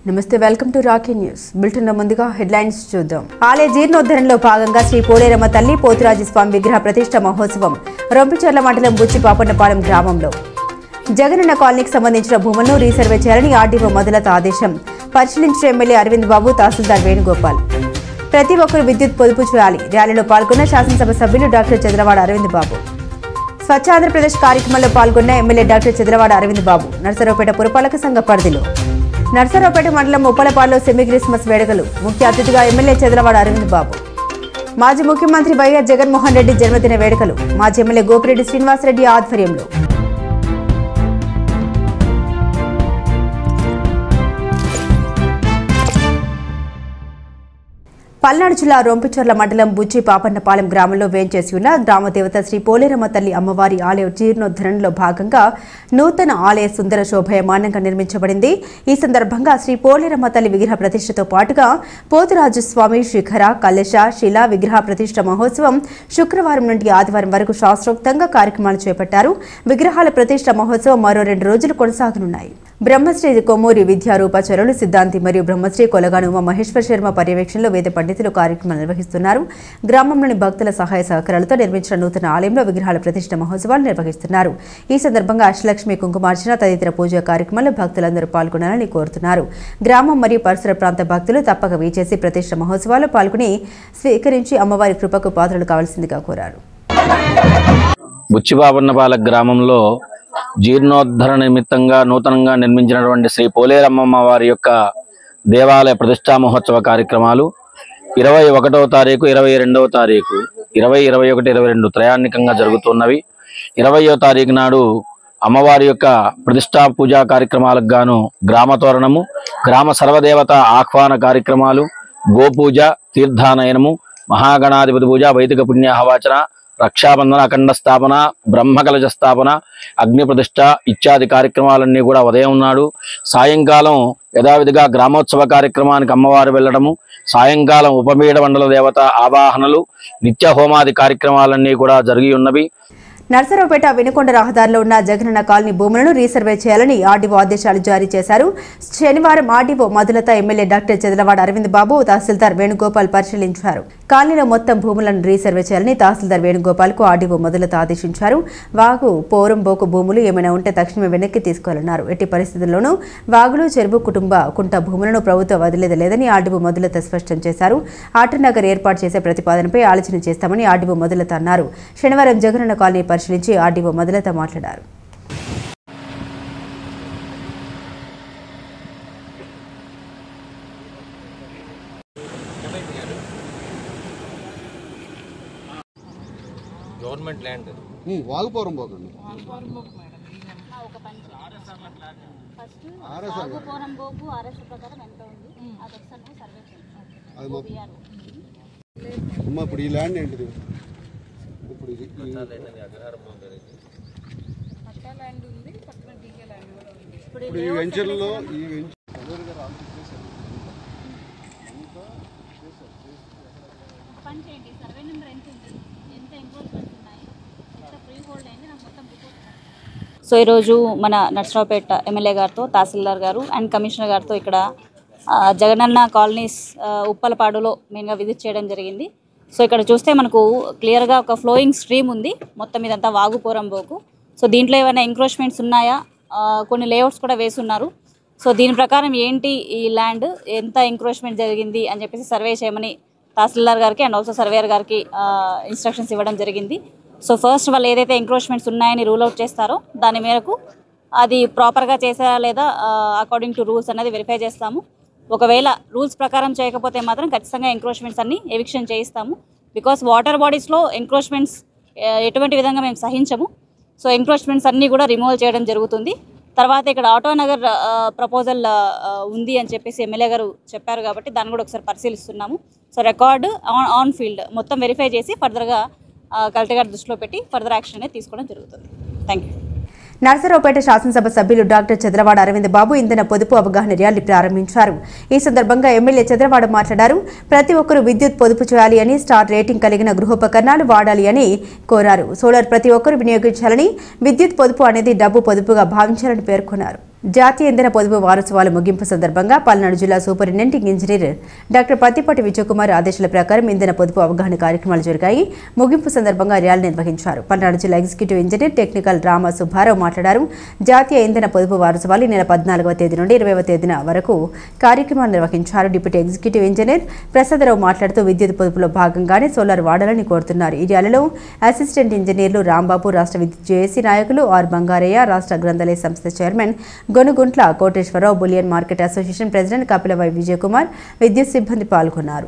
నమస్తే welcome to Rocky news bulletin లో ముందుగా హెడ్లైన్స్ చూద్దాం. ఆలయ జీర్ణోద్ధరణలో భాగంగా శ్రీ పోలేరమ్మ తల్లి పోతురాజు స్వామి విగ్రహ ప్రతిష్ఠ మహోత్సవం రొంపిచెర్ల మండలం బుచ్చి పాపన్నపాలెం గ్రామంలో. జగనన్న కాలనీకి సంబంధించిన భూములను రీసర్వే చేయాలని ఆర్డీఓ మొదలత ఆదేశం. పరిశీలించిన ఎమ్మెల్యే అరవింద్ బాబు, తహసీల్దార్ వేణుగోపాల్. ప్రతి ఒక్కరూ విద్యుత్ పొదుపు చేయాలి. ర్యాలీలో పాల్గొన్న శాసనసభ సభ్యులు డాక్టర్ చంద్రవాడ అరవింద్ బాబు. స్వచ్ఛ ఆంధ్రప్రదేశ్ కార్యక్రమంలో పాల్గొన్న ఎమ్మెల్యే డాక్టర్ చంద్రవాడ అరవింద్ బాబు. నర్సరావుపేట పురపాలక సంఘ పరిధిలో నర్సరావుపేట మండలం ఉప్పలపాడులో సెమీ క్రిస్మస్ వేడుకలు. ముఖ్య అతిథిగా ఎమ్మెల్యే చంద్రవాడ అరవింద్ బాబు. మాజీ ముఖ్యమంత్రి వైఎస్ జగన్మోహన్ రెడ్డి జన్మదిన వేడుకలు. మాజీ ఎమ్మెల్యే గోపిరెడ్డి శ్రీనివాసరెడ్డి ఆధ్వర్యంలో. పల్నాడు జిల్లా రొంపిచెర్ల మండలం బుచ్చి పాపన్నపాలెం గ్రామంలో వేంచేసి ఉన్న గ్రామదేవత శ్రీ పోలేరమ్మ తల్లి అమ్మవారి ఆలయ జీర్ణోద్ధరణలో భాగంగా నూతన ఆలయ సుందర శోభయమానంగా నిర్మించబడింది. ఈ సందర్భంగా శ్రీ పోలేరమ్మ తల్లి విగ్రహ ప్రతిష్టతో పాటుగా పోతురాజు స్వామి శిఖర, కలశ, శిలా విగ్రహ ప్రతిష్ట మహోత్సవం శుక్రవారం నుండి ఆదివారం వరకు శాస్త్రోక్తంగా కార్యక్రమాలు చేపట్టారు. విగ్రహాల ప్రతిష్ట మహోత్సవం మరో 2 రోజులు కొనసాగనున్నాయి. బ్రహ్మశ్రీ కొమ్మూరి విద్యారూపాచార్యులు సిద్ధాంతి మరియు బ్రహ్మశ్రీ కొలగాను ఉమా మహేశ్వర శర్మ పర్యవేక్షణలో వేద పండితులు కార్యక్రమాలు నిర్వహిస్తున్నారు. గ్రామంలోని భక్తుల సహాయ సహకారాలతో నిర్మించిన నూతన ఆలయంలో విగ్రహాల ప్రతిష్ఠ మహోత్సవాలు నిర్వహిస్తున్నారు. ఈ సందర్భంగా అష్టలక్ష్మి, కుంకుమార్చన తదితర పూజా కార్యక్రమాల్లో భక్తులందరూ పాల్గొనాలని కోరుతున్నారు. గ్రామం మరియు పరిసర ప్రాంత భక్తులు తప్పక వీచేసి ప్రతిష్ఠ మహోత్సవాల్లో పాల్గొని స్వీకరించి అమ్మవారి కృపకు పాత్రలు కావాల్సిందిగా కోరారు. బుచ్చిపాపన్నపాలెం గ్రామంలో జీర్ణోద్ధరణ నిమిత్తంగా నూతనంగా నిర్మించినటువంటి శ్రీ పోలేరమ్మ వారి యొక్క దేవాలయ ప్రతిష్టా మహోత్సవ కార్యక్రమాలు 21వ తారీఖు, 22వ తారీఖు 20, 21, 22 త్రయాణికంగా జరుగుతున్నవి. 20వ తారీఖు నాడు అమ్మవారి యొక్క ప్రతిష్టా పూజా కార్యక్రమాలకు గాను గ్రామ తోరణము, గ్రామ సర్వదేవత ఆహ్వాన కార్యక్రమాలు, గోపూజ, తీర్థానయనము, మహాగణాధిపతి పూజ, వైదిక పుణ్యాహవాచన, రక్షాబంధన, అఖండ స్థాపన, బ్రహ్మకలశ స్థాపన, అగ్ని ప్రతిష్ట ఇత్యాది కార్యక్రమాలన్నీ కూడా ఉదయం నాడు. సాయంకాలం యథావిధిగా గ్రామోత్సవ కార్యక్రమానికి అమ్మవారు వెళ్ళడము, సాయంకాలం ఉపమీడ మండల దేవత ఆవాహనలు, నిత్య హోమాది కార్యక్రమాలన్నీ కూడా జరిగి ఉన్నవి. నర్సరావుపేట వినుకొండ రహదారిలో ఉన్న జగనన్న కాలనీ భూములను రీసర్వే చేయాలని ఆర్డీఓ ఆదేశాలు జారీ చేశారు. శనివారం RDO Madhulatha MLA doctor Chandravada Aravind Babu, tahsildar Venugopal పరిశీలించారు. కాలనీలో మొత్తం భూములను రీసర్వే చేయాలని తహసీల్దార్ వేణుగోపాల్ కు ఆర్డీఓ మొదలత ఆదేశించారు. వాగు, పోరంబోకు భూములు ఏమైనా ఉంటే తక్షణమే వెనక్కి తీసుకోవాలన్నారు. ఎట్టి పరిస్థితుల్లోనూ వాగులు, చెరువు, కుంట భూములను ప్రభుత్వం వదిలేదలేదని ఆర్డీఓ మొదలత స్పష్టం చేశారు. ఆటనగర్ ఏర్పాటు చేసే ప్రతిపాదనపై ఆలోచన చేస్తామని ఆర్డీఓ మొదలత అన్నారు. శనివారం జగనన్న కాలనీ పరిశీలించి ఆర్డీఓ మొదలత మాట్లాడారు. గవర్నమెంట్ ల్యాండ్ వాగుపోరం పోకండి. ఇప్పుడు ఈ ల్యాండ్ ఏంటిది? ఇప్పుడు ఈ వెంచర్లో సో ఈరోజు మన నర్సరావుపేట ఎమ్మెల్యే గారితో, తహసీల్దార్ గారు అండ్ కమిషనర్ గారితో ఇక్కడ జగనన్న కాలనీస్ ఉప్పలపాడులో మెయిన్గా విజిట్ చేయడం జరిగింది. సో ఇక్కడ చూస్తే మనకు క్లియర్గా ఒక ఫ్లోయింగ్ స్ట్రీమ్ ఉంది. మొత్తం ఇదంతా వాగు, పోరంబోకు. సో దీంట్లో ఏమైనా ఎంక్రోచ్మెంట్స్ ఉన్నాయా, కొన్ని లేఅవుట్స్ కూడా వేసున్నారు. సో దీని ప్రకారం ఏంటి ఈ ల్యాండ్, ఎంత ఎంక్రోచ్మెంట్ జరిగింది అని చెప్పేసి సర్వే చేయమని తహసీల్దార్ గారికి అండ్ ఆల్సో సర్వేయర్ గారికి ఇన్స్ట్రక్షన్స్ ఇవ్వడం జరిగింది. సో ఫస్ట్ వాళ్ళు ఏదైతే ఎంక్రోచ్మెంట్స్ ఉన్నాయని రూల్ అవుట్ చేస్తారో దాని మేరకు అది ప్రాపర్గా చేశారా లేదా అకార్డింగ్ టు రూల్స్ అనేది వెరిఫై చేస్తాము. ఒకవేళ రూల్స్ ప్రకారం చేయకపోతే మాత్రం ఖచ్చితంగా ఎంక్రోచ్మెంట్స్ అన్ని ఎవిక్షన్ చేయిస్తాము. బికాస్ వాటర్ బాడీస్లో ఎంక్రోచ్మెంట్స్ ఎటువంటి విధంగా మేము సహించము. సో ఎంక్రోచ్మెంట్స్ అన్నీ కూడా రిమూవ్ చేయడం జరుగుతుంది. తర్వాత ఇక్కడ ఆటోనగర్ ప్రపోజల్ ఉంది అని చెప్పేసి ఎమ్మెల్యే గారు చెప్పారు కాబట్టి దాన్ని కూడా ఒకసారి పరిశీలిస్తున్నాము. సో రికార్డు ఆన్ ఫీల్డ్ మొత్తం వెరిఫై చేసి ఫర్దర్గా కలెక్టర్ గారి దృష్టిలో పెట్టి ఫర్దర్ యాక్షన్ అనేది తీసుకోవడం జరుగుతుంది. Thank you. నర్సరావుపేట శాసనసభ సభ్యులు డాక్టర్ చంద్రవాడ అరవింద్ బాబు ఇంధన పొదుపు అవగాహన ర్యాలీ ప్రారంభించారు. ఈ సందర్భంగా ఎమ్మెల్యే చంద్రవాడ మాట్లాడారు. ప్రతి ఒక్కరూ విద్యుత్ పొదుపు చేయాలి అని, స్టార్ రేటింగ్ కలిగిన గృహోపకరణాలు వాడాలి అని కోరారు. సోలార్ ప్రతి ఒక్కరూ వినియోగించాలని, విద్యుత్ పొదుపు అనేది డబ్బు పొదుపుగా భావించాలని పేర్కొన్నారు. జాతీయ ఇంధన పొదుపు వారోత్సవాల ముగింపు సందర్భంగా పల్నాడు జిల్లా superintendent engineer doctor Pattipati Vijayakumar ఆదేశాల ప్రకారం ఇంధన పొదుపు అవగాహన కార్యక్రమాలు జరిగాయి. ముగింపు సందర్భంగా ర్యాలీ నిర్వహించారు. పల్నాడు జిల్లా executive engineer technical Rama Subbarao మాట్లాడారు. జాతీయ ఇంధన పొదుపు వారోత్సవాలు నెల 14వ తేదీ నుండి 20వ తేదీన వరకు కార్యక్రమాలు నిర్వహించారు. డిప్యూటీ ఎగ్జిక్యూటివ్ ఇంజనీర్ ప్రసాదరావు మాట్లాడుతూ విద్యుత్ పొదుపులో భాగంగానే సోలార్ వాడాలని కోరుతున్నారు. ఈ ర్యాలీలో అసిస్టెంట్ ఇంజనీర్లు రాంబాబు, రాష్ట్ర విద్యుత్ జేఏసీ నాయకులు ఆర్ బంగారయ్య, రాష్ట్ర గ్రంథాలయ సంస్థ chairman Gonuguntla Koteswararao, bullion market association president Kapilavai Vijayakumar, విద్యుత్ సిబ్బంది పాల్గొన్నారు.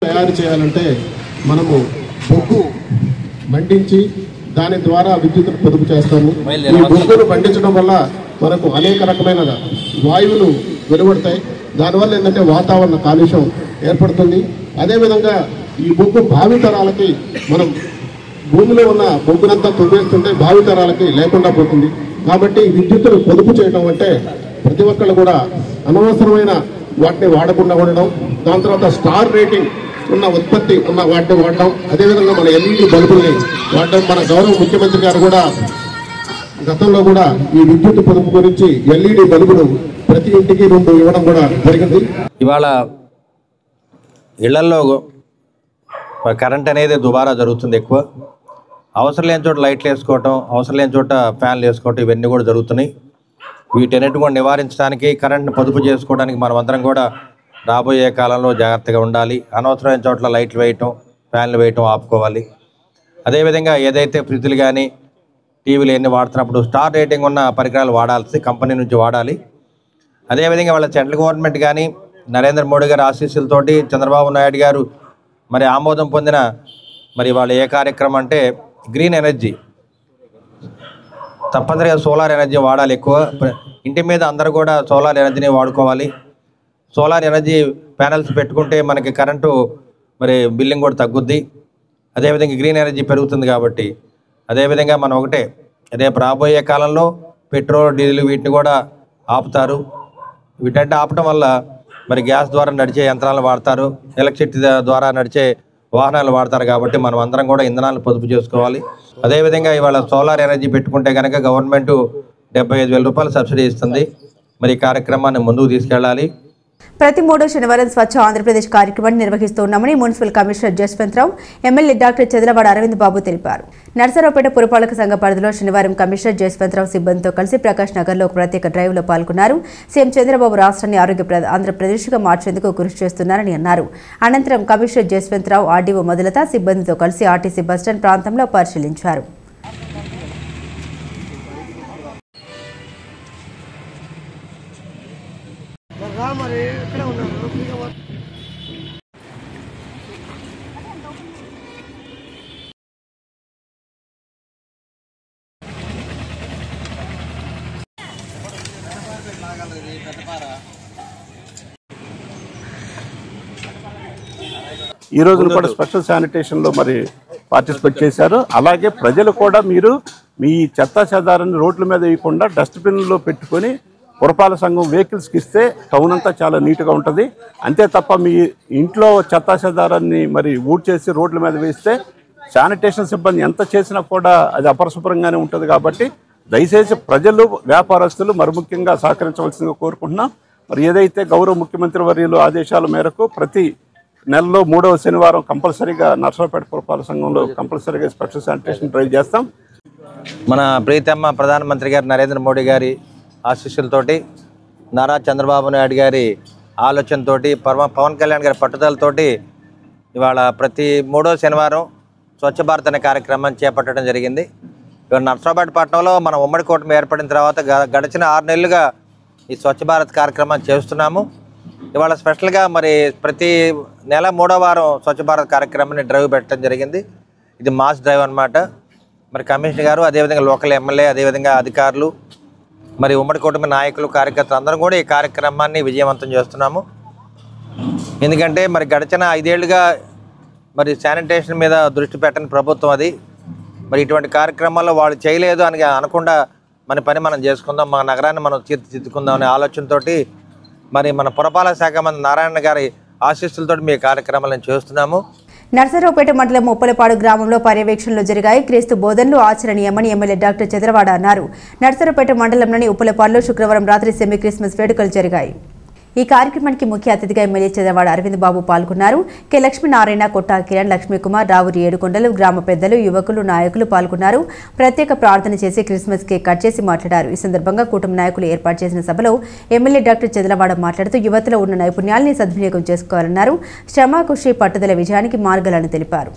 తయారు చేయాలంటే మనము బొగ్గు మండించి దాని ద్వారా విద్యుత్ పొదుపు చేస్తాము. ఈ బొగ్గును మండించడం వల్ల మనకు అనేక రకమైన వాయువులు వెలువడతాయి. దానివల్ల ఏంటంటే వాతావరణ కాలుష్యం ఏర్పడుతుంది. అదేవిధంగా ఈ బొగ్గు భావితరాలకి మనం భూమిలో ఉన్న బొగ్గునంతా తొవ్వేస్తుంటే భావితరాలకి లేకుండా పోతుంది. కాబట్టి విద్యుత్తును పొదుపు చేయడం అంటే ప్రతి ఒక్కళ్ళు కూడా అనవసరమైన వాటిని వాడకుండా ఉండడం, దాని తర్వాత స్టార్ రేటింగ్ ఉన్న ఉత్పత్తి ఉన్న వాటిని వాడడం, అదేవిధంగా మన ఎల్ఈడి బల్బుల్ని వాడడం. మన గౌరవ ముఖ్యమంత్రి గారు కూడా గతంలో కూడా ఈ విద్యుత్ పొదుపు గురించి ఎల్ఈడి బల్బులు ప్రతి ఇంటికి 2 ఇవ్వడం కూడా జరిగింది. ఇవాళ ఇళ్లల్లో కరెంట్ అనేది దుబారా జరుగుతుంది. ఎక్కువ అవసరం లేని చోట లైట్లు వేసుకోవటం, అవసరం లేని చోట ఫ్యాన్లు వేసుకోవటం, ఇవన్నీ కూడా జరుగుతున్నాయి. వీటన్నిటి కూడా నివారించడానికి, కరెంట్ని పొదుపు చేసుకోవడానికి మనమందరం కూడా రాబోయే కాలంలో జాగ్రత్తగా ఉండాలి. అనవసరమైన చోట్ల లైట్లు వేయటం, ఫ్యాన్లు వేయటం ఆపుకోవాలి. అదేవిధంగా ఏదైతే ఫ్రిడ్జ్లు కానీ టీవీలు ఎన్ని వాడుతున్నప్పుడు స్టార్ రేటింగ్ ఉన్న పరికరాలు వాడాల్సి కంపెనీ నుంచి వాడాలి. అదేవిధంగా వాళ్ళ సెంట్రల్ గవర్నమెంట్ కానీ నరేంద్ర మోడీ గారి ఆశీస్సులతోటి చంద్రబాబు నాయుడు గారు మరి ఆమోదం పొందిన మరి వాళ్ళు ఏ కార్యక్రమం అంటే గ్రీన్ ఎనర్జీ, తప్పనిసరిగా సోలార్ ఎనర్జీ వాడాలి. ఎక్కువ ఇంటి మీద అందరూ కూడా సోలార్ ఎనర్జీని వాడుకోవాలి. సోలార్ ఎనర్జీ ప్యానెల్స్ పెట్టుకుంటే మనకి కరెంటు మరి బిల్లింగ్ కూడా తగ్గుద్ది. అదేవిధంగా గ్రీన్ ఎనర్జీ పెరుగుతుంది. కాబట్టి అదేవిధంగా మనం ఒకటే రేపు రాబోయే కాలంలో పెట్రోల్, డీజిల్ వీటిని కూడా ఆపుతారు. వీటంటే ఆపటం వల్ల మరి గ్యాస్ ద్వారా నడిచే యంత్రాలు వాడతారు, ఎలక్ట్రిసిటీ ద్వారా నడిచే వాహనాలు వాడతారు. కాబట్టి మనం అందరం కూడా ఇంధనాలను పొదుపు చేసుకోవాలి. అదేవిధంగా ఇవాళ సోలార్ ఎనర్జీ పెట్టుకుంటే కనుక గవర్నమెంట్ 75,000 రూపాయలు సబ్సిడీ ఇస్తుంది. మరి ఈ కార్యక్రమాన్ని ముందుకు తీసుకెళ్ళాలి. ప్రతి 3వ శనివారం స్వచ్ఛ ఆంధ్రప్రదేశ్ కార్యక్రమాన్ని నిర్వహిస్తున్నామని municipal commissioner Jaswanthrao, MLA doctor Chandravada Aravind Babu తెలిపారు. నర్సరావుపేట పురపాలక సంఘ పరిధిలో శనివారం కమిషనర్ జస్వంతరావు సిబ్బందితో కలిసి ప్రకాష్ నగర్లో ఒక ప్రత్యేక డ్రైవ్లో పాల్గొన్నారు. సీఎం చంద్రబాబు రాష్ట్రాన్ని ఆంధ్రప్రదేశ్గా మార్చేందుకు కృషి చేస్తున్నారని అన్నారు. అనంతరం కమిషనర్ జస్వంతరావు ఆర్డీఓ మొదలత సిబ్బందితో కలిసి ఆర్టీసీ బస్టాండ్ ప్రాంతంలో పరిశీలించారు. ఈ రోజున కూడా స్పెషల్ శానిటేషన్లో మరి పార్టిసిపేట్ చేశారు. అలాగే ప్రజలు కూడా మీరు మీ చెత్తా చెదారాన్ని రోడ్ల మీద వేయకుండా డస్ట్బిన్లో పెట్టుకొని పురపాలక సంఘం వెహికల్స్కి ఇస్తే టౌన్ అంతా చాలా నీట్గా ఉంటుంది. అంతే తప్ప మీ ఇంట్లో చెత్తా చెదారాన్ని మరి ఊడ్చేసి రోడ్ల మీద వేస్తే శానిటేషన్ సిబ్బంది ఎంత చేసినా కూడా అది అపరిశుభ్రంగానే ఉంటుంది. కాబట్టి దయచేసి ప్రజలు, వ్యాపారస్తులు మరి ముఖ్యంగా సహకరించవలసిందిగా కోరుకుంటున్నాం. మరి ఏదైతే గౌరవ ముఖ్యమంత్రి వర్యులు ఆదేశాల మేరకు ప్రతి నెలలో 3వ శనివారం కంపల్సరీగా నర్సరావుపేట పురపాలక సంఘంలో కంపల్సరీగా స్పెషల్ శానిటేషన్ డ్రైవ్ చేస్తాం. మన ప్రీతమ్మ ప్రధానమంత్రి గారు నరేంద్ర మోడీ గారి ఆశీస్సులతోటి, నారా చంద్రబాబు నాయుడు గారి ఆలోచనతోటి, పవన్ కళ్యాణ్ గారి పట్టుదలతోటి ఇవాళ ప్రతి 3వ శనివారం స్వచ్ఛ భారత్ అనే కార్యక్రమాన్ని చేపట్టడం జరిగింది. ఇవాళ నర్సరావుపేట పట్టణంలో మన ఉమ్మడి కూటమి ఏర్పడిన తర్వాత గడిచిన 6 నెలలుగా ఈ స్వచ్ఛ భారత్ కార్యక్రమాన్ని చేస్తున్నాము. ఇవాళ స్పెషల్గా మరి ప్రతి నెల 3వ వారం స్వచ్ఛ భారత్ కార్యక్రమాన్ని డ్రైవ్ పెట్టడం జరిగింది. ఇది మాస్ డ్రైవ్ అన్నమాట. మరి కమిషనర్ గారు, అదేవిధంగా లోకల్ ఎమ్మెల్యే, అదేవిధంగా అధికారులు, మరి ఉమ్మడి కూటమి నాయకులు, కార్యకర్తలు అందరం కూడా ఈ కార్యక్రమాన్ని విజయవంతం చేస్తున్నాము. ఎందుకంటే మరి గడిచిన 5 ఏళ్లుగా మరి శానిటేషన్ మీద దృష్టి పెట్టని ప్రభుత్వం అది. మరి ఇటువంటి కార్యక్రమాల్లో వాళ్ళు చేయలేదు అని అనకుండా మన పని మనం చేసుకుందాం, మా నగరాన్ని మనం తీర్చిదిద్దుకుందాం అనే ఆలోచనతోటి మరి మన పురపాలక శాఖ మంత్రి నారాయణ గారి ఆశీస్సులతో మీ కార్యక్రమాలను చేస్తున్నాము. నర్సరావుపేట మండలం ఉప్పలపాడు గ్రామంలో పర్యవేక్షణలు జరిగాయి. క్రీస్తు బోధనలు ఆచరణీయమని ఎమ్మెల్యే డాక్టర్ చంద్రవాడ అన్నారు. నర్సరావుపేట మండలంలోని ఉప్పలపాడులో శుక్రవారం రాత్రి సెమీ క్రిస్మస్ వేడుకలు జరిగాయి. ఈ కార్యక్రమానికి ముఖ్య అతిథిగా ఎమ్మెల్యే చంద్రవాడ అరవింద్ బాబు పాల్గొన్నారు. కె లక్ష్మీనారాయణ, కొట్టా కిరణ్, లక్ష్మీకుమార్, రావురి ఏడుకొండలు, గ్రామ పెద్దలు, యువకులు, నాయకులు పాల్గొన్నారు. ప్రత్యేక ప్రార్థన చేసి క్రిస్మస్ కేక్ కట్ చేసి మాట్లాడారు. ఈ సందర్భంగా కూటమి నాయకులు ఏర్పాటు చేసిన సభలో ఎమ్మెల్యే డాక్టర్ చంద్రవాడ మాట్లాడుతూ యువతలో ఉన్న నైపుణ్యాలని సద్వినియోగం చేసుకోవాలన్నారు. శ్రమ, కృషి, పట్టుదల విజయానికి మార్గాలను తెలిపారు.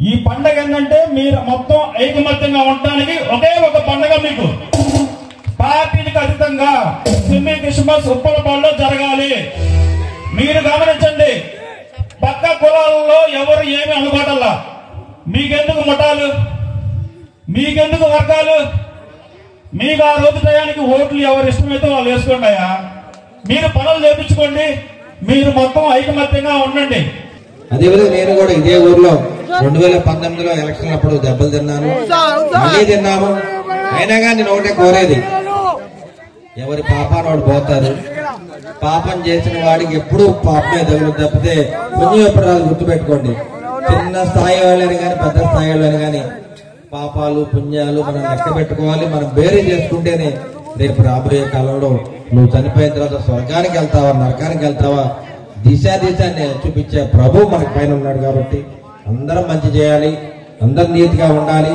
ఈ పండగ ఏంటంటే మీరు మొత్తం ఐకమత్యంగా ఉండడానికి ఒకే ఒక పండగ. మీకు పార్టీలకు అతీతంగా సెమీ క్రిస్మస్ ఉప్పలపాడులో జరగాలి. మీరు గమనించండి, పక్క కులాలలో ఎవరు ఏమి అనుకోవటల్లా. మీకెందుకు మఠాలు, మీకెందుకు వర్గాలు? మీకు ఆ రోజు టయానికి ఓట్లు ఎవరు ఇష్టమైతే వాళ్ళు వేసుకోండియా. మీరు పనులు చేయించుకోండి, మీరు మొత్తం ఐకమత్యంగా ఉండండి. అదేవిధంగా నేను కూడా ఇదే ఊర్లో 2019లో ఎలక్షన్ అప్పుడు దెబ్బలు తిన్నాను, మళ్ళీ తిన్నాము. అయినా కానీ నేను ఒకటే కోరేది, ఎవరి పాపాన్ని వాడు పోతారు. పాపం చేసిన వాడికి ఎప్పుడు పాపమే తగులు తప్పితే పుణ్యం ఎప్పుడు రాదు. గుర్తుపెట్టుకోండి, చిన్న స్థాయి వాళ్ళని కానీ పెద్ద స్థాయి వాళ్ళని కానీ పాపాలు పుణ్యాలు మనం లెక్క పెట్టుకోవాలి. మనం బేరీ చేసుకుంటేనే రేపు రాబోయే కాలంలో నువ్వు చనిపోయిన తర్వాత స్వర్గానికి వెళ్తావా నరకానికి వెళ్తావా దిశాన్ని చూపించే ప్రభు మనకి పైన ఉన్నాడు. కాబట్టి అందరం మంచి చేయాలి, అందరం నీతిగా ఉండాలి,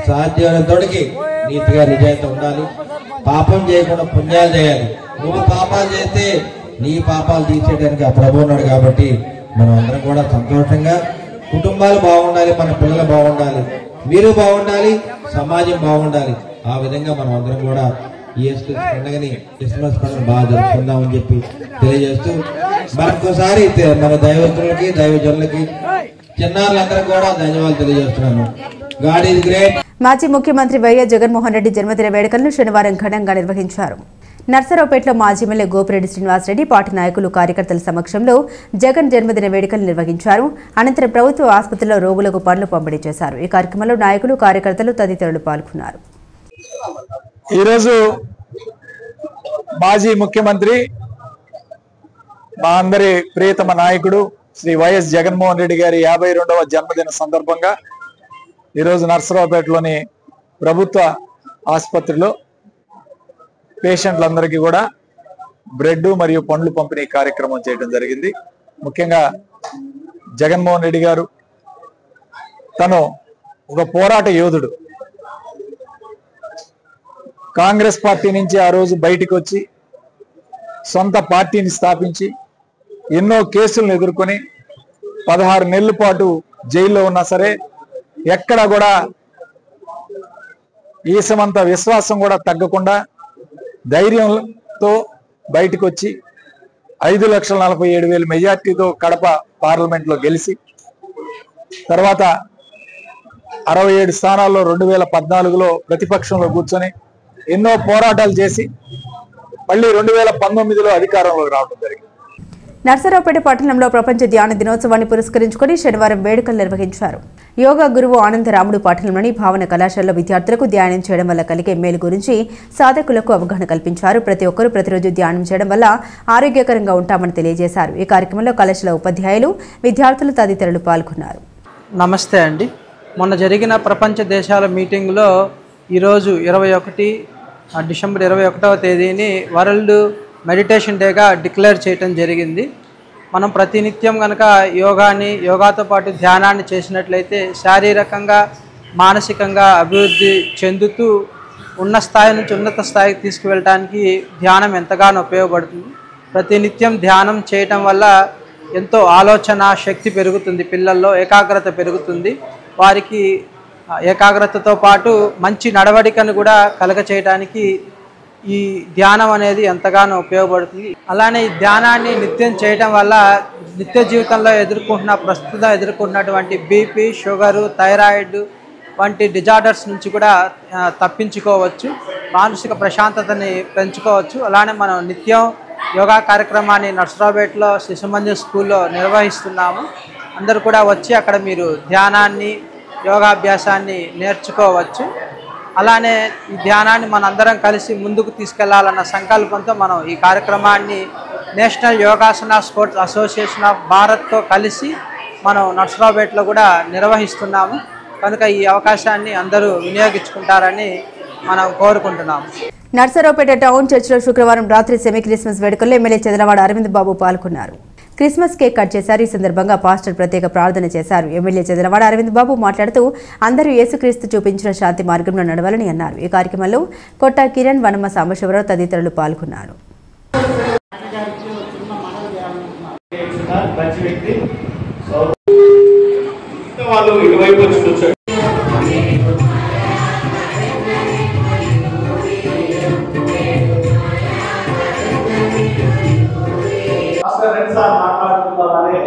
సాధ్యమైనంతోడికి నీతిగా నిజాయితీ ఉండాలి. పాపం చేయకుండా పుణ్యాలు చేయాలి. నువ్వు పాపాలు చేస్తే నీ పాపాలు తీసేయడానికి ఆ ప్రభు ఉన్నాడు. కాబట్టి మనం అందరం కూడా సంతోషంగా కుటుంబాలు బాగుండాలి, మన పిల్లలు బాగుండాలి, మీరు బాగుండాలి, సమాజం బాగుండాలి. ఆ విధంగా మనం అందరం కూడా యేసు పండుగని క్రిస్మస్ పండుగ బాగా జరుపుకుందామని చెప్పి తెలియజేస్తూ మరొకసారి మన దైవతులకి దైవజనులకి చిన్నారులందరూ కూడా ధన్యవాదాలు తెలియజేస్తున్నాను. God is great. మాజీ ముఖ్యమంత్రి వైఎస్ జగన్మోహన్ రెడ్డి జన్మదిన వేడుకలను శనివారం ఘనంగా నిర్వహించారు. నర్సరావుపేటలో మాజీ ఎమ్మెల్యే గోపిరెడ్డి శ్రీనివాసరెడ్డి, పార్టీ నాయకులు, కార్యకర్తల సమక్షంలో జగన్ జన్మదిన వేడుకలు నిర్వహించారు. అనంతరం ప్రభుత్వ ఆసుపత్రిలో రోగులకు పండ్లు పంపిణీ చేశారు. ఈ కార్యక్రమంలో నాయకులు, కార్యకర్తలు తదితరులు పాల్గొన్నారు. ఈరోజు మాజీ ముఖ్యమంత్రి, మా అందరి ప్రియతమ నాయకుడు శ్రీ వైఎస్ జగన్మోహన్ రెడ్డి గారి 52వ జన్మదిన సందర్భంగా ఈరోజు నర్సరావుపేటలోని ప్రభుత్వ ఆసుపత్రిలో పేషెంట్లందరికీ కూడా బ్రెడ్ మరియు పండ్లు పంపిణీ కార్యక్రమం చేయడం జరిగింది. ముఖ్యంగా జగన్మోహన్ రెడ్డి గారు తను ఒక పోరాట యోధుడు. కాంగ్రెస్ పార్టీ నుంచి ఆ రోజు బయటికి వచ్చి సొంత పార్టీని స్థాపించి ఎన్నో కేసులను ఎదుర్కొని 16 నెలల పాటు జైల్లో ఉన్నా సరే ఎక్కడ కూడా ఈసమంత విశ్వాసం కూడా తగ్గకుండా ధైర్యంతో బయటకు వచ్చి 5,47,000 మెజార్టీతో కడప పార్లమెంట్లో గెలిచి తర్వాత 67 స్థానాల్లో 2014లో ప్రతిపక్షంలో కూర్చొని ఎన్నో పోరాటాలు చేసి మళ్ళీ 2019లో అధికారంలోకి రావడం జరిగింది. నర్సరావుపేట పట్టణంలో ప్రపంచ ధ్యాన దినోత్సవాన్ని పురస్కరించుకుని శనివారం వేడుకలు నిర్వహించారు. యోగా గురువు ఆనందరాముడు పట్టణంలోని భావన కళాశాలలో విద్యార్థులకు ధ్యానం చేయడం వల్ల కలిగే మేలు గురించి సాధకులకు అవగాహన కల్పించారు. ప్రతి ఒక్కరూ ప్రతిరోజు ధ్యానం చేయడం వల్ల ఆరోగ్యకరంగా ఉంటామని తెలియజేశారు. ఈ కార్యక్రమంలో కళాశాల ఉపాధ్యాయులు, విద్యార్థులు తదితరులు పాల్గొన్నారు. నమస్తే అండి. మొన్న జరిగిన ప్రపంచ దేశాల మీటింగ్లో ఈరోజు డిసెంబర్ 21వ తేదీని వరల్డ్ మెడిటేషన్ డేగా డిక్లేర్ చేయడం జరిగింది. మనం ప్రతినిత్యం కనుక యోగాతో పాటు ధ్యానాన్ని చేసినట్లయితే శారీరకంగా మానసికంగా అభివృద్ధి చెందుతూ ఉన్న స్థాయి నుంచి ఉన్నత స్థాయికి తీసుకువెళ్ళడానికి ధ్యానం ఎంతగానో ఉపయోగపడుతుంది. ప్రతినిత్యం ధ్యానం చేయటం వల్ల ఎంతో ఆలోచన శక్తి పెరుగుతుంది, పిల్లల్లో ఏకాగ్రత పెరుగుతుంది, వారికి ఏకాగ్రతతో పాటు మంచి నడవడికను కూడా కలగచేయడానికి ఈ ధ్యానం అనేది ఎంతగానో ఉపయోగపడుతుంది. అలానే ఈ ధ్యానాన్ని నిత్యం చేయడం వల్ల నిత్య జీవితంలో ప్రస్తుతం ఎదుర్కొన్నటువంటి బీపీ, షుగరు, థైరాయిడ్ వంటి డిజార్డర్స్ నుంచి కూడా తప్పించుకోవచ్చు, మానసిక ప్రశాంతతని పెంచుకోవచ్చు. అలానే మనం నిత్యం యోగా కార్యక్రమాన్ని నర్సరావుపేటలో శిశుమంజు స్కూల్లో నిర్వహిస్తున్నాము. అందరూ కూడా వచ్చి అక్కడ మీరు ధ్యానాన్ని, యోగాభ్యాసాన్ని నేర్చుకోవచ్చు. అలానే ఈ ధ్యానాన్ని మనందరం కలిసి ముందుకు తీసుకెళ్లాలన్న సంకల్పంతో మనం ఈ కార్యక్రమాన్ని national yogasana sports association of భారత్తో కలిసి మనం నర్సరావుపేటలో కూడా నిర్వహిస్తున్నాము. కనుక ఈ అవకాశాన్ని అందరూ వినియోగించుకుంటారని మనం కోరుకుంటున్నాము. నర్సరావుపేట టౌన్ చర్చిలో శుక్రవారం రాత్రి సెమీ క్రిస్మస్ వేడుకల్లో ఎమ్మెల్యే చదలవాడ అరవింద్ బాబు పాల్గొన్నారు. క్రిస్మస్ కేక్ కట్ చేశారు. ఈ సందర్భంగా పాస్టర్ ప్రత్యేక ప్రార్థన చేశారు. ఎమ్మెల్యే చదలవాడ అరవింద్ బాబు మాట్లాడుతూ అందరూ యేసుక్రీస్తు చూపించిన శాంతి మార్గంలో నడవాలని అన్నారు. ఈ కార్యక్రమంలో కొట్టా కిరణ్, వనమ్మ సాంబశివరావు తదితరులు పాల్గొన్నారు. మాట్లాడుతున్నామనే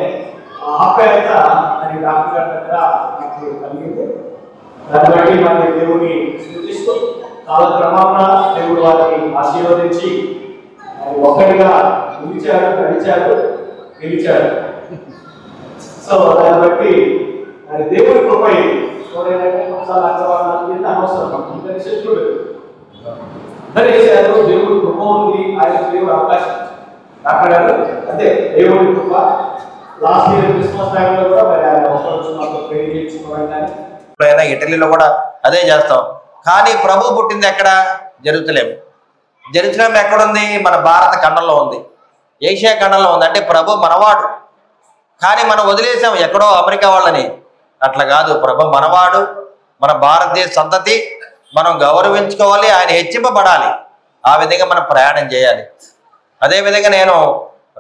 ఆప్యాయత అని డాక్టర్ గారి దగ్గర నాకు కలిగింది. దాన్ని బట్టి మరి దేవుని సూచిస్తూ కాలక్రమంగా దేవుడు వారిని ఆశీర్వదించి ఒక్కడిగా నిలిచాడు, నడిచాడు, గెలిచాడు. సో దాన్ని బట్టి మరి దేవుడి కృప అవసరం శత్రుడు వేశారు. దేవుడి కృప ఉంది, ఆయన దేవుడు అవకాశం డాక్టర్ గారు అదే దేవుడి కృప. లాస్ట్ ఇయర్ క్రిస్మస్ టైంలో కూడా మరి ఆయన ఒకరోజు మాకు పెళ్లి చేయించుకోవడం కానీ ఇటలీలో కూడా అదే చేస్తాం. కానీ ప్రభు పుట్టింది ఎక్కడ? జెరూసలేం. జెరూసలేం ఎక్కడుంది? మన భారత ఖండంలో ఉంది, ఏషియా ఖండంలో ఉంది. అంటే ప్రభు మనవాడు. కానీ మనం వదిలేసాం ఎక్కడో అమెరికా వాళ్ళని. అట్లా కాదు, ప్రభు మనవాడు, మన భారతదేశ సంతతి. మనం గౌరవించుకోవాలి, ఆయన హెచ్చింపబడాలి. ఆ విధంగా మనం ప్రయాణం చేయాలి. అదేవిధంగా నేను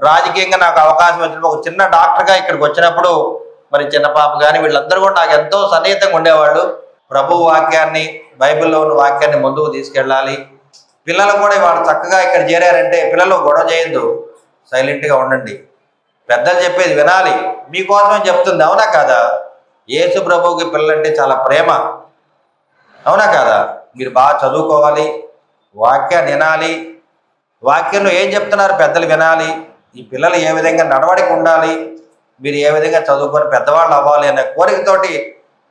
రాజకీయంగా నాకు అవకాశం వచ్చినప్పుడు ఒక చిన్న డాక్టర్గా ఇక్కడికి వచ్చినప్పుడు మరి చిన్న పాప కానీ వీళ్ళందరూ కూడా నాకు ఎంతో సన్నిహితంగా ఉండేవాళ్ళు. ప్రభు వాక్యాన్ని, బైబిల్లో ఉన్న వాక్యాన్ని ముందుకు తీసుకెళ్ళాలి. పిల్లలు కూడా వాళ్ళు చక్కగా ఇక్కడ చేరారంటే పిల్లలు గొడవ చేయొద్దు, సైలెంట్గా ఉండండి. పెద్దలు చెప్పేది వినాలి, మీకోసమే చెప్తుంది. అవునా కాదా? యేసు ప్రభువుకి పిల్లలంటే చాలా ప్రేమ. అవునా కాదా? మీరు బాగా చదువుకోవాలి, వాక్యాన్ని వినాలి. వాక్యంలో ఏం చెప్తున్నారు పెద్దలు వినాలి. ఈ పిల్లలు ఏ విధంగా నడవడికి ఉండాలి, మీరు ఏ విధంగా చదువుకొని పెద్దవాళ్ళు అవ్వాలి అనే కోరికతోటి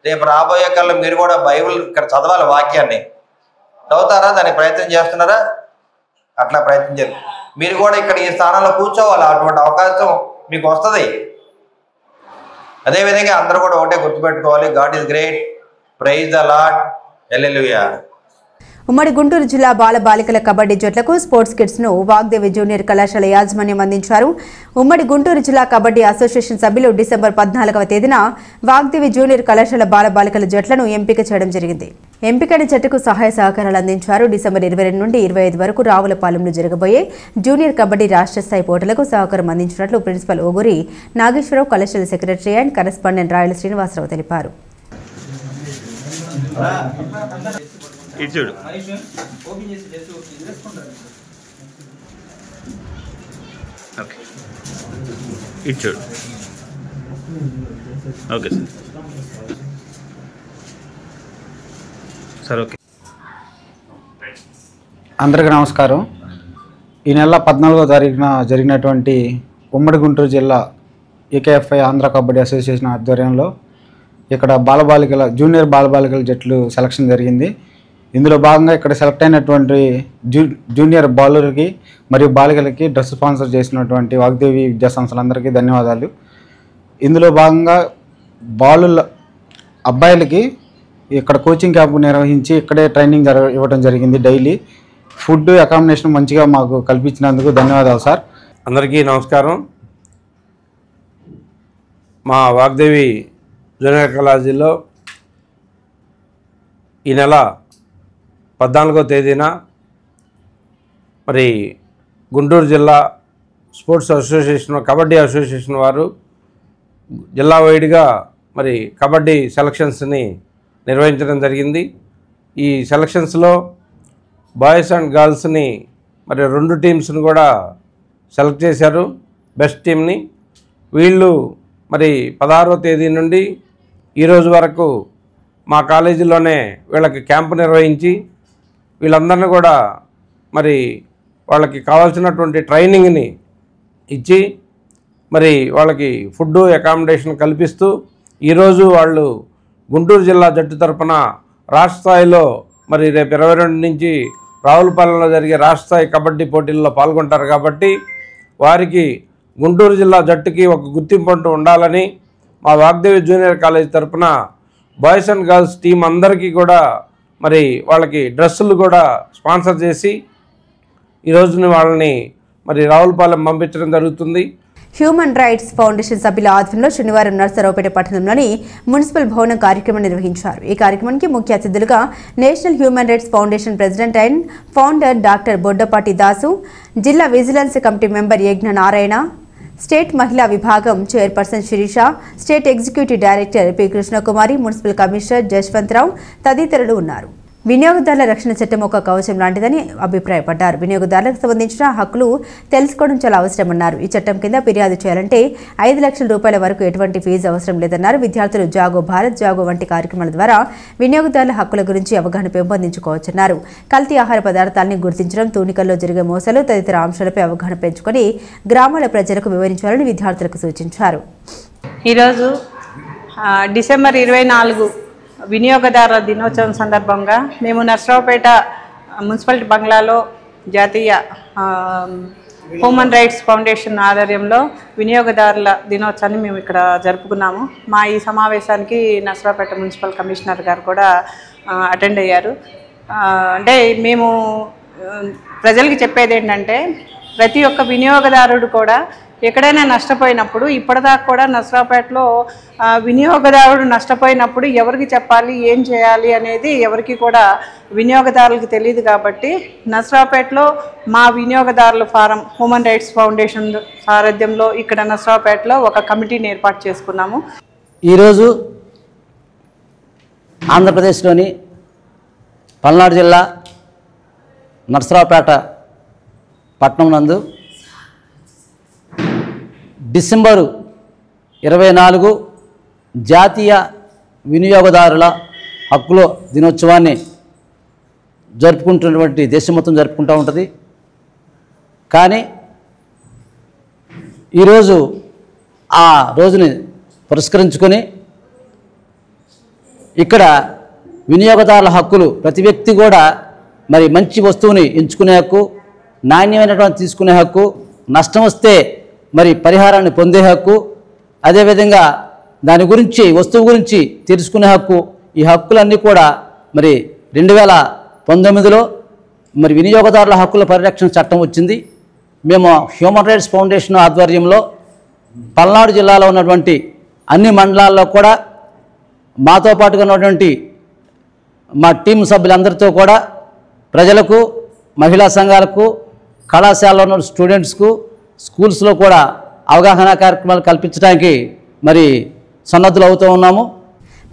రేపు రాబోయే కాలంలో మీరు కూడా బైబిల్ ఇక్కడ చదవాలి, వాక్యాన్ని చదువుతారా? దానికి ప్రయత్నం చేస్తున్నారా? అట్లా ప్రయత్నం చేయాలి. మీరు కూడా ఇక్కడ ఈ స్థానంలో కూర్చోవాలి, అటువంటి అవకాశం మీకు వస్తుంది. అదేవిధంగా అందరూ కూడా ఒకటే గుర్తుపెట్టుకోవాలి, God is great, praise the Lord, hallelujah. ఉమ్మడి గుంటూరు జిల్లా బాల బాలికల కబడ్డీ జట్లకు స్పోర్ట్స్ కిట్స్ ను వాగ్దేవి జూనియర్ కళాశాల యాజమాన్యం అందించారు. ఉమ్మడి గుంటూరు జిల్లా కబడ్డీ అసోసియేషన్ సభ్యులు డిసెంబర్ 14వ తేదీన వాగ్దేవి జూనియర్ కళాశాల బాల బాలికల జట్లను ఎంపిక చేయడం జరిగింది. ఎంపికైన జట్టుకు సహాయ సహకారాలు అందించారు. డిసెంబర్ 22 నుండి 25 వరకు రావులపాలెంలో జరగబోయే జూనియర్ కబడ్డీ రాష్ట్ర స్థాయి పోటీలకు సహకారం అందించినట్లు ప్రిన్సిపల్ ఓగురి నాగేశ్వరరావు, కళాశాల సెక్రటరీ అండ్ కరెస్పాండెంట్ రాయల శ్రీనివాసరావు తెలిపారు. అందరికీ నమస్కారం. ఈ నెల 14వ తారీఖున జరిగినటువంటి ఉమ్మడి గుంటూరు జిల్లా ఏకేఎఫ్ఐ ఆంధ్ర కబడ్డీ అసోసియేషన్ ఆధ్వర్యంలో ఇక్కడ బాలబాలికల జూనియర్ బాలబాలికల జట్లు సెలక్షన్ జరిగింది. ఇందులో భాగంగా ఇక్కడ సెలెక్ట్ అయినటువంటి జూనియర్ బాలులకి మరియు బాలికలకి డ్రెస్ స్పాన్సర్ చేసినటువంటి వాగ్దేవి విద్యా సంస్థలందరికీ ధన్యవాదాలు. ఇందులో భాగంగా బాలుల అబ్బాయిలకి ఇక్కడ కోచింగ్ క్యాంపు నిర్వహించి ఇక్కడే ట్రైనింగ్ ఇవ్వడం జరిగింది. డైలీ ఫుడ్, అకామిడేషన్ మంచిగా మాకు కల్పించినందుకు ధన్యవాదాలు సార్. అందరికీ నమస్కారం. మా వాగ్దేవి జూనియర్ కాలేజీలో ఈ నెల 14వ తేదీన మరి గుంటూరు జిల్లా స్పోర్ట్స్ అసోసియేషన్, కబడ్డీ అసోసియేషన్ వారు జిల్లా వైడ్గా మరి కబడ్డీ సెలక్షన్స్ని నిర్వహించడం జరిగింది. ఈ సెలక్షన్స్లో బాయ్స్ అండ్ గర్ల్స్ని మరి 2 టీమ్స్ని కూడా సెలెక్ట్ చేశారు, బెస్ట్ టీమ్ని. వీళ్ళు మరి 16వ తేదీ నుండి ఈరోజు వరకు మా కాలేజీలోనే వీళ్ళకి క్యాంపు నిర్వహించి వీళ్ళందరినీ కూడా మరి వాళ్ళకి కావాల్సినటువంటి ట్రైనింగ్ని ఇచ్చి మరి వాళ్ళకి ఫుడ్ అకామిడేషన్ కల్పిస్తూ ఈరోజు వాళ్ళు గుంటూరు జిల్లా జట్టు తరపున రాష్ట్ర స్థాయిలో మరి రేపు 22 నుంచి రావులపాలెంలో జరిగే రాష్ట్ర స్థాయి కబడ్డీ పోటీల్లో పాల్గొంటారు. కాబట్టి వారికి గుంటూరు జిల్లా జట్టుకి ఒక గుర్తింపు అంటూ ఉండాలని మా వాగ్దేవి జూనియర్ కాలేజ్ తరపున బాయ్స్ అండ్ గర్ల్స్ టీం అందరికీ కూడా మరి వాళ్ళకి డ్రెస్సులు కూడా స్పాన్సర్ చేసి ఈరోజుని వాళ్ళని మరి రావులపాలెం పంపించడం జరుగుతుంది. హ్యూమన్ రైట్స్ ఫౌండేషన్ సభ్యుల ఆధ్వర్యంలో శనివారం నర్సరావుపేట పట్టణంలోని మున్సిపల్ భవనం కార్యక్రమం నిర్వహించారు. ఈ కార్యక్రమానికి ముఖ్య అతిథులుగా national human rights foundation president and founder doctor Boddapati Dasu, జిల్లా vigilance committee member Yagna Narayana, state మహిళా విభాగం chairperson Sirisha, state executive director P Krishnakumari, municipal commissioner Jaswanthrao తదితరులు ఉన్నారు. వినియోగదారుల రక్షణ చట్టం ఒక కవచం లాంటిదని అభిప్రాయపడ్డారు. వినియోగదారులకు సంబంధించిన హక్కులు తెలుసుకోవడం చాలా అవసరమన్నారు. ఈ చట్టం కింద ఫిర్యాదు చేయాలంటే 5 లక్షల రూపాయల వరకు ఎటువంటి ఫీజు అవసరం లేదన్నారు. విద్యార్థులు జాగో భారత్, జాగో వంటి కార్యక్రమాల ద్వారా వినియోగదారుల హక్కుల గురించి అవగాహన పెంపొందించుకోవచ్చన్నారు. కల్తీ ఆహార పదార్థాలను గుర్తించడం, తూనికల్లో జరిగే మోసాలు తదితర అంశాలపై అవగాహన పెంచుకొని గ్రామాల ప్రజలకు వివరించాలని విద్యార్థులకు సూచించారు. ఈరోజు డిసెంబర్ 24 వినియోగదారుల దినోత్సవం సందర్భంగా మేము నర్సరావుపేట మున్సిపాలిటీ బంగ్లాలో జాతీయ హ్యూమన్ రైట్స్ ఫౌండేషన్ ఆధ్వర్యంలో వినియోగదారుల దినోత్సవాన్ని మేము ఇక్కడ జరుపుకున్నాము. మా ఈ సమావేశానికి నర్సరావుపేట మున్సిపల్ కమిషనర్ గారు కూడా అటెండ్ అయ్యారు. అంటే మేము ప్రజలకి చెప్పేది ఏంటంటే ప్రతి ఒక్క వినియోగదారుడు కూడా ఎక్కడైనా నష్టపోయినప్పుడు ఇప్పటిదాకా కూడా నర్సరావుపేటలో వినియోగదారుడు నష్టపోయినప్పుడు ఎవరికి చెప్పాలి, ఏం చేయాలి అనేది ఎవరికి కూడా వినియోగదారులకు తెలియదు. కాబట్టి నర్సరావుపేటలో మా వినియోగదారుల ఫారం హ్యూమన్ రైట్స్ ఫౌండేషన్ సారథ్యంలో ఇక్కడ నర్సరావుపేటలో ఒక కమిటీని ఏర్పాటు చేసుకున్నాము. ఈరోజు ఆంధ్రప్రదేశ్లోని పల్నాడు జిల్లా నర్సరావుపేట పట్టణం నందు డిసెంబరు 24 జాతీయ వినియోగదారుల హక్కుల దినోత్సవాన్ని జరుపుకుంటున్నటువంటి దేశం మొత్తం జరుపుకుంటూ ఉంటుంది. కానీ ఈరోజు ఆ రోజుని పురస్కరించుకొని ఇక్కడ వినియోగదారుల హక్కులు ప్రతి వ్యక్తి కూడా మరి మంచి వస్తువుని ఎంచుకునే హక్కు, నాణ్యమైనటువంటి తీసుకునే హక్కు, నష్టం వస్తే మరి పరిహారాన్ని పొందే హక్కు, అదేవిధంగా దాని గురించి వస్తువు గురించి తెలుసుకునే హక్కు, ఈ హక్కులన్నీ కూడా మరి 2019లో మరి వినియోగదారుల హక్కుల పరిరక్షణ చట్టం వచ్చింది. మేము హ్యూమన్ రైట్స్ ఫౌండేషన్ ఆధ్వర్యంలో పల్నాడు జిల్లాలో ఉన్నటువంటి అన్ని మండలాల్లో కూడా మాతో పాటుగా ఉన్నటువంటి మా టీం సభ్యులందరితో కూడా ప్రజలకు, మహిళా సంఘాలకు, కళాశాలలో ఉన్న స్టూడెంట్స్కు, స్కూల్స్లో కూడా అవగాహన కార్యక్రమాలు కల్పించడానికి మరి సన్నద్ధులు అవుతూ ఉన్నాము.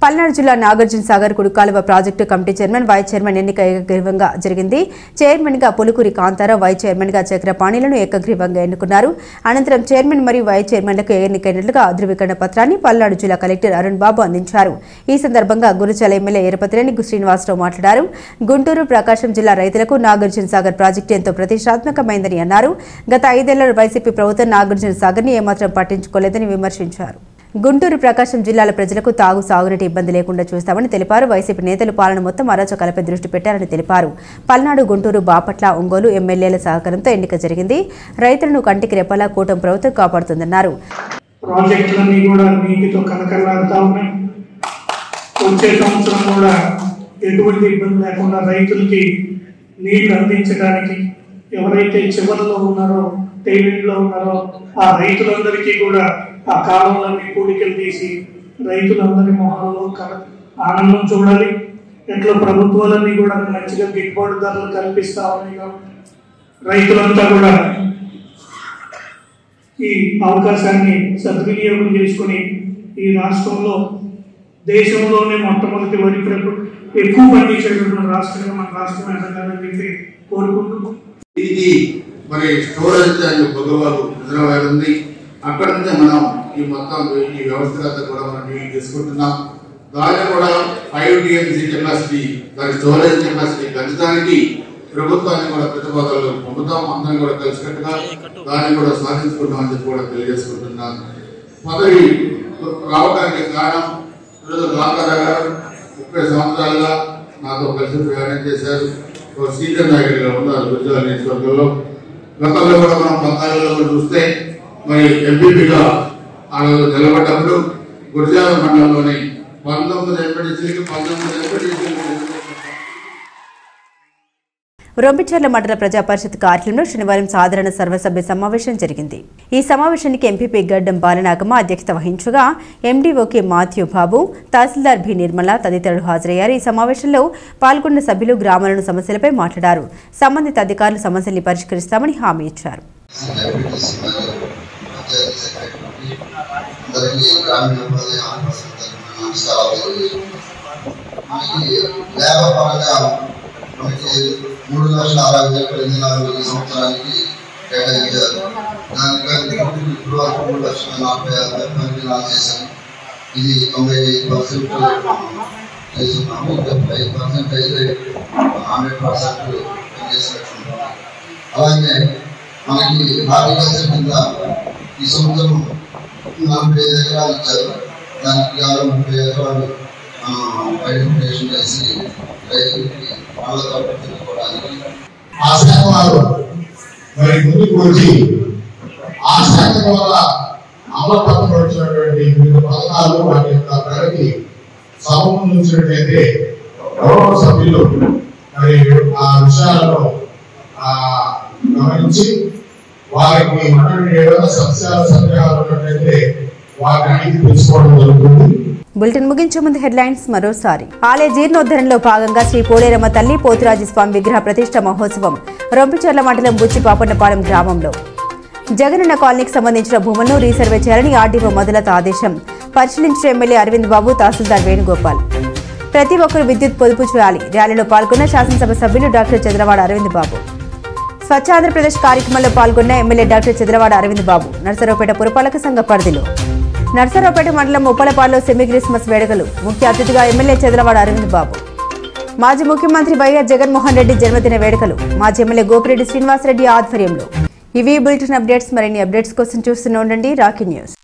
పల్నాడు జిల్లా నాగార్జున సాగర్ కుడికాలువ project committee chairman, vice chairman ఎన్నిక ఏకగ్రీవంగా జరిగింది. చైర్మన్గా పులుకూరి కాంతారావు, వైస్ చైర్మన్గా చక్రపాణిలను ఏకగ్రీవంగా ఎన్నుకున్నారు. అనంతరం చైర్మన్ మరియు వైస్ చైర్మన్లకు ఎన్నికైనట్లుగా ధృవీకరణ పత్రాన్ని పల్నాడు జిల్లా కలెక్టర్ అరుణ్ బాబు అందించారు. ఈ సందర్భంగా గురుచల ఎమ్మెల్యే ఎరపతిరేని శ్రీనివాసరావు మాట్లాడారు. గుంటూరు, ప్రకాశం జిల్లా రైతులకు నాగార్జున సాగర్ ప్రాజెక్టు ఎంతో ప్రతిష్టాత్మకమైందని అన్నారు. గత 5 ఏళ్లలో వైసీపీ ప్రభుత్వం నాగార్జున సాగర్ని ఏమాత్రం పట్టించుకోలేదని విమర్శించారు. గుంటూరు, ప్రకాశం జిల్లాల ప్రజలకు సాగునీటి ఇబ్బంది లేకుండా చూస్తామని తెలిపారు. వైసీపీ నేతలు పాలన మొత్తం అరాచకాలపై దృష్టి పెట్టారని తెలిపారు. పల్నాడు, గుంటూరు, బాపట్ల, ఒంగోలు ఎమ్మెల్యేల సహకారంతో ఎన్నిక జరిగింది. రైతులను కంటికి రెప్పలా కూటమి ప్రభుత్వం కాపాడుతుందన్నారు. ప్రాజెక్టులన్నీ కూడా నీటితో కలకలాడుతూ ఉన్నాయి. వచ్చే సంవత్సరం కూడా ఎటువంటి ఇబ్బంది లేకుండా రైతులకి నీళ్లు అందించడానికి ఎవరైతే చివరిలో ఉన్నారో, టైలెంట్లో ఉన్నారో ఆ రైతులందరికీ కూడా ఆ కాలంలోని కూడికలు తీసి రైతులందరి మొహాల్లో ఆనందం చూడాలి. ఎట్లా ప్రభుత్వాలన్నీ కూడా మంచిగా గిట్టుబాటు ధరలు కల్పిస్తా ఉన్నాయి. రైతులంతా కూడా ఈ అవకాశాన్ని సద్వినియోగం చేసుకుని ఈ రాష్ట్రంలో దేశంలోనే మొట్టమొదటి వరి ఎక్కువ పండించేటటువంటి రాష్ట్రంగా మన రాష్ట్రం ఎదగాలని చెప్పి కోరుకుంటున్నాం. ఇది మరి స్టోరేజ్ అండ్ బొగ్గవారు రిజర్వాయర్ ఉంది. అక్కడ నుంచి మనం ఈ మొత్తం ఈ వ్యవస్థ కూడా మనం యూజ్ చేసుకుంటున్నాం. దాన్ని కూడా 5 TMC కెపాసిటీ దాని స్టోరేజ్ కెపాసిటీ పెంచడానికి ప్రభుత్వాన్ని కూడా ప్రతిపాదనలు పంపుతాం. అందరం కూడా కలిసికట్టుగా దాన్ని కూడా సాధించుకుంటామని చెప్పి కూడా తెలియజేసుకుంటున్నాం. పదవి రావడానికి కారణం రామారావు గారు 30 సంవత్సరాలుగా నాతో కలిసి ప్రయాణం చేశారు. సీనియర్ నాయకుడిగా ఉన్నారు గుజరాత్ నియోజకవర్గంలో. గతంలో కూడా మనం బంగాళలో చూస్తే మరి ఎంపీపీగా వాళ్ళు నిలబడ్డప్పుడు గుజరాత్ మండలంలోని 19 ఎంపీటీసీలకి 19 ఎంపీటీసీలు. రొంపిచెర్ల మండల ప్రజా పరిషత్ కార్యాలయంలో శనివారం సాధారణ సర్వసభ్య సమావేశం జరిగింది. ఈ సమావేశానికి ఎంపీపీ గడ్డం బాలనాగమ్మ అధ్యక్షత వహించగా ఎండీఓకే మాథ్యూ బాబు, తహసీల్దార్ బి నిర్మల తదితరులు హాజరయ్యారు. ఈ సమావేశంలో పాల్గొన్న సభ్యులు గ్రామాలను సమస్యలపై మాట్లాడారు. సంబంధిత అధికారులు సమస్యల్ని పరిష్కరిస్తామని హామీ ఇచ్చారు. మనకి 3,60,000 సంవత్సరానికి కేటాయించారు. దానికంటే ఇప్పుడు వరకు 3,46,000 చేశాం. ఇది 90% చేస్తున్నాము. 5% అయితే 100% చేసినట్టు. అలాగే మనకి హార్టికల్చర్ కింద ఈ సంవత్సరం 45 ఎకరాలు ఇచ్చారు. దానికి 30 ఎకరాలు ఐడెంటిఫికేషన్ చేసి రైతులకి ఆ శాఖ వారు మరి ముందుకు వచ్చి ఆ శాఖ ద్వారా అమలుపరచబడుతున్నటువంటి వివిధ పథకాలు వాటి యొక్క ప్రగతి సమకూర్చినట్లయితే గౌరవ సభ్యులు మరి ఆ విషయాలను గమనించి వారికి ఉన్నటువంటి ఏదైనా సందేహాలు ఉన్నట్లయితే వాటిని అడిగి తెలుసుకోవడం జరుగుతుంది. బులెటిన్ ముగించే ముందు హెడ్లైన్స్ మరోసారి. ఆలయ జీర్ణోద్ధరణలో భాగంగా శ్రీ పోలేరమ్మ తల్లి పోతురాజస్వామి విగ్రహ ప్రతిష్ఠ మహోత్సవం రొంపిచెర్ల మండలం బుచ్చి పాపన్నపాలెం గ్రామంలో. జగనన్న కాలనీకి సంబంధించిన భూములను రీసర్వే చేయాలని ఆర్డీఓ మొదలత ఆదేశం. పరిశీలించిన ఎమ్మెల్యే అరవింద్ బాబు, తహసీల్దార్ వేణుగోపాల్. ప్రతి ఒక్కరూ విద్యుత్ పొదుపు చేయాలి. ర్యాలీలో పాల్గొన్న శాసనసభ సభ్యులు డాక్టర్ చంద్రవాడ అరవింద్ బాబు. స్వచ్ఛ ఆంధ్రప్రదేశ్ కార్యక్రమంలో పాల్గొన్న ఎమ్మెల్యే డాక్టర్ చంద్రవాడ అరవింద్ బాబు. నర్సరావుపేట పురపాలక సంఘ పరిధిలో నర్సరావుపేట మండలం ఉప్పలపాడులో సెమీ క్రిస్మస్ వేడుకలు. ముఖ్య అతిథిగా ఎమ్మెల్యే చంద్రవాడ అరవింద్ బాబు. మాజీ ముఖ్యమంత్రి వైఎస్ జగన్మోహన్ రెడ్డి జన్మదిన వేడుకలు మాజీ ఎమ్మెల్యే గోపిరెడ్డి శ్రీనివాసరెడ్డి ఆధ్వర్యంలో. ఇవి బులెటిన్ అప్డేట్స్. మరిన్ని అప్డేట్స్ కోసం చూస్తూనే ఉండండి రాకీ న్యూస్.